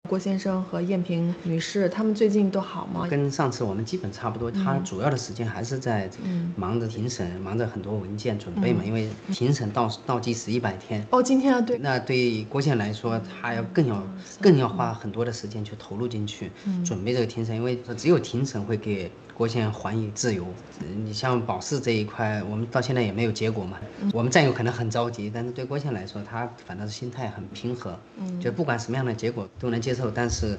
郭先生和雁平女士他们最近都好吗？跟上次我们基本差不多，他主要的时间还是在忙着庭审，忙着很多文件准备嘛，因为庭审倒计时100天。哦，今天啊，对。那对郭先生来说，他要更要花很多的时间去投入进去，准备这个庭审，因为只有庭审会给郭先生还以自由。你像保释这一块，我们到现在也没有结果嘛。我们战友可能很着急，但是对郭先生来说，他反倒是心态很平和，就不管什么样的结果都能接受。但是，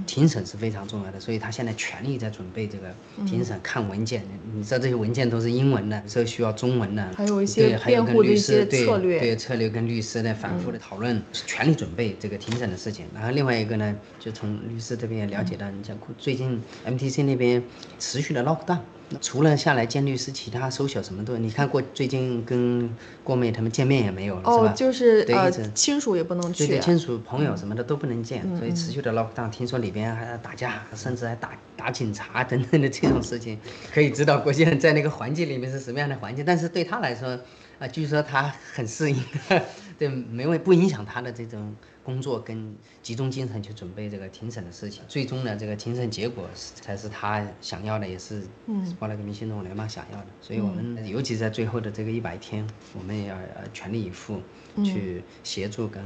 庭审是非常重要的，所以他现在全力在准备这个庭审，看文件。你知道这些文件都是英文的，有时候需要中文的，还有一些辩护的一些策略，对策略跟律师的反复的讨论，全力准备这个庭审的事情。然后另外一个呢，就从律师这边也了解到，你像最近 MTC 那边持续的 lockdown。除了下来见律师，其他social什么都，你看过最近跟郭妹他们见面也没有了，是吧？就是亲属也不能去，对，亲属朋友什么的都不能见，所以持续的 lockdown。听说里边还打架，甚至还打警察等等的这种事情，可以知道郭先生在那个环境里面是什么样的环境。但是对他来说，据说他很适应，对，不影响他的这种工作跟集中精神去准备这个庭审的事情。最终的这个庭审结果才是他想要的，也是报了革命新中国联邦想要的。所以我们尤其在最后的这个100天，我们也要全力以赴去协助跟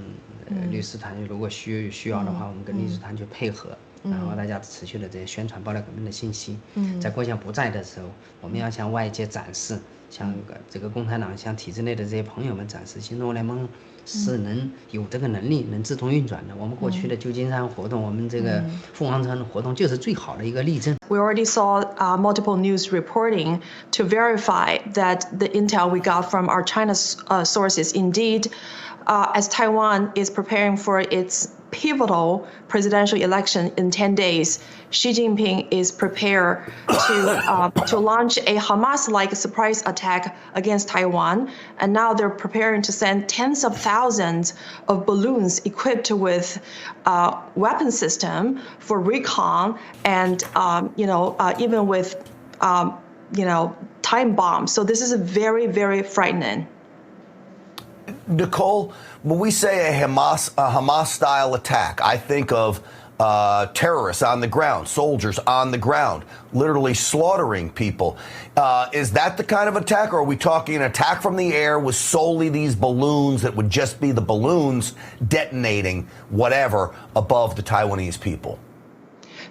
律师团，如果需要的话，我们跟律师团去配合。然后大家持续的这些宣传爆料革命的信息，在郭先生不在的时候，我们要向外界展示，向这个共产党、向体制内的这些朋友们展示，新中国联盟是有这个能力，能自动运转的。我们过去的旧金山活动，我们这个凤凰城的活动，就是最好的一个例证。We already saw multiple news reporting to verify that the intel we got from our China sources indeed, as Taiwan is preparing for its pivotal presidential election in 10 days, Xi Jinping is prepared to launch a Hamas-like surprise attack against Taiwan, and now they're preparing to send tens of thousands of balloons equipped with weapon system for recon, and even with time bombs. So this is very, very frightening. Nicole, when we say a Hamas-style attack, I think of terrorists on the ground, soldiers on the ground, literally slaughtering people. Is that the kind of attack, or are we talking an attack from the air with solely these balloons that would just be the balloons detonating whatever above the Taiwanese people?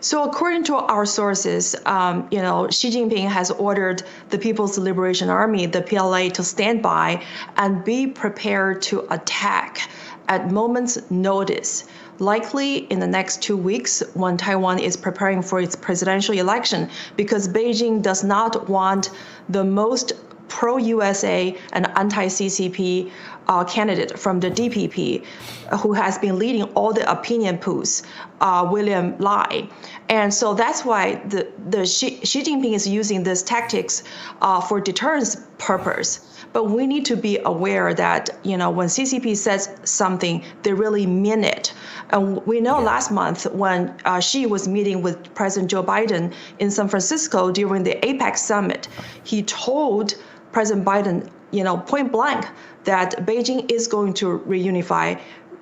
So according to our sources, Xi Jinping has ordered the People's Liberation Army, the PLA, to stand by and be prepared to attack at moment's notice, likely in the next 2 weeks when Taiwan is preparing for its presidential election, because Beijing does not want the most pro-USA and anti-CCP candidate from the DPP, who has been leading all the opinion polls, William Lai. And so that's why Xi Jinping is using these tactics for deterrence purpose. But we need to be aware that, when CCP says something, they really mean it. And we know last month when Xi was meeting with President Joe Biden in San Francisco during the APEC summit, he told President Biden, point blank, that Beijing is going to reunify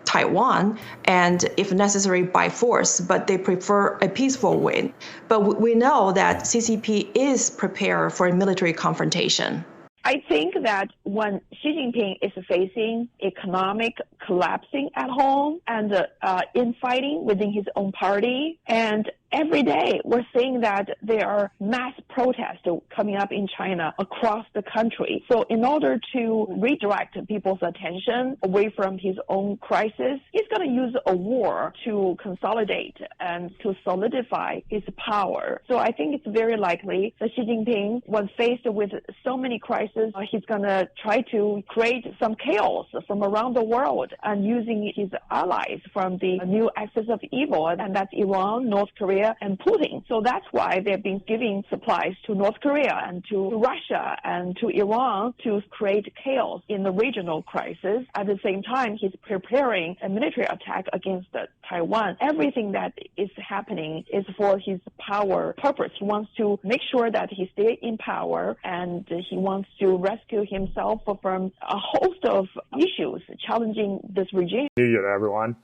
Taiwan, and if necessary by force, but they prefer a peaceful way. But we know that CCP is prepared for a military confrontation. I think that when Xi Jinping is facing economic collapsing at home and infighting within his own party, and every day we're seeing that there are mass protests coming up in China across the country. So in order to redirect people's attention away from his own crisis, he's going to use a war to consolidate and to solidify his power. So I think it's very likely that Xi Jinping, when faced with so many crises, he's going to try to create some chaos from around the world and using his allies from the new axis of evil, and that's Iran, North Korea, and Putin. So that's why they've been giving supplies to North Korea and to Russia and to Iran to create chaos in the regional crisis. At the same time, he's preparing a military attack against Taiwan. Everything that is happening is for his power purpose. He wants to make sure that he stays in power, and he wants to rescue himself from a host of issues challenging this regime. New Year, everyone.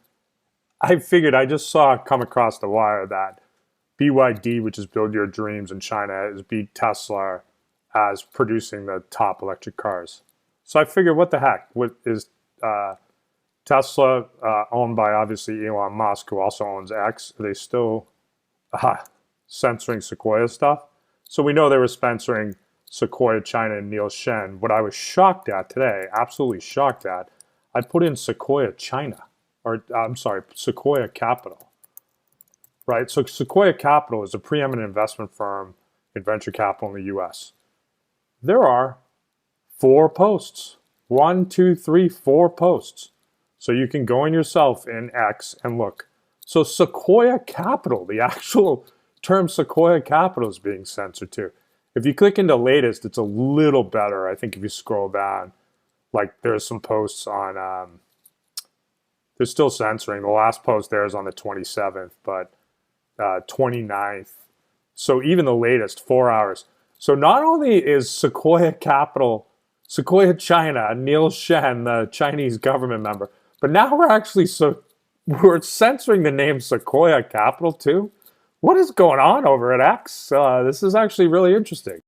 I figured I just saw come across the wire that BYD, which is Build Your Dreams in China, has beat Tesla as producing the top electric cars. So I figured, what the heck? What is Tesla owned by obviously Elon Musk, who also owns X? Are they still censoring Sequoia stuff? So we know they were censoring Sequoia China and Neil Shen. What I was shocked at today, absolutely shocked at, I put in Sequoia China, or I'm sorry, Sequoia Capital. Right, so Sequoia Capital is a preeminent investment firm in venture capital in the US. There are 4 posts. 1, 2, 3, 4 posts. So you can go in yourself in X and look. So Sequoia Capital, the actual term Sequoia Capital is being censored too. If you click into latest, it's a little better. I think if you scroll down, like there's some posts on, they're still censoring. The last post there is on the 27th, but 29th. So even the latest, 4 hours. So not only is Sequoia Capital, Sequoia China, Neil Shen, the Chinese government member, but now we're censoring the name Sequoia Capital too. What is going on over at X? This is actually really interesting.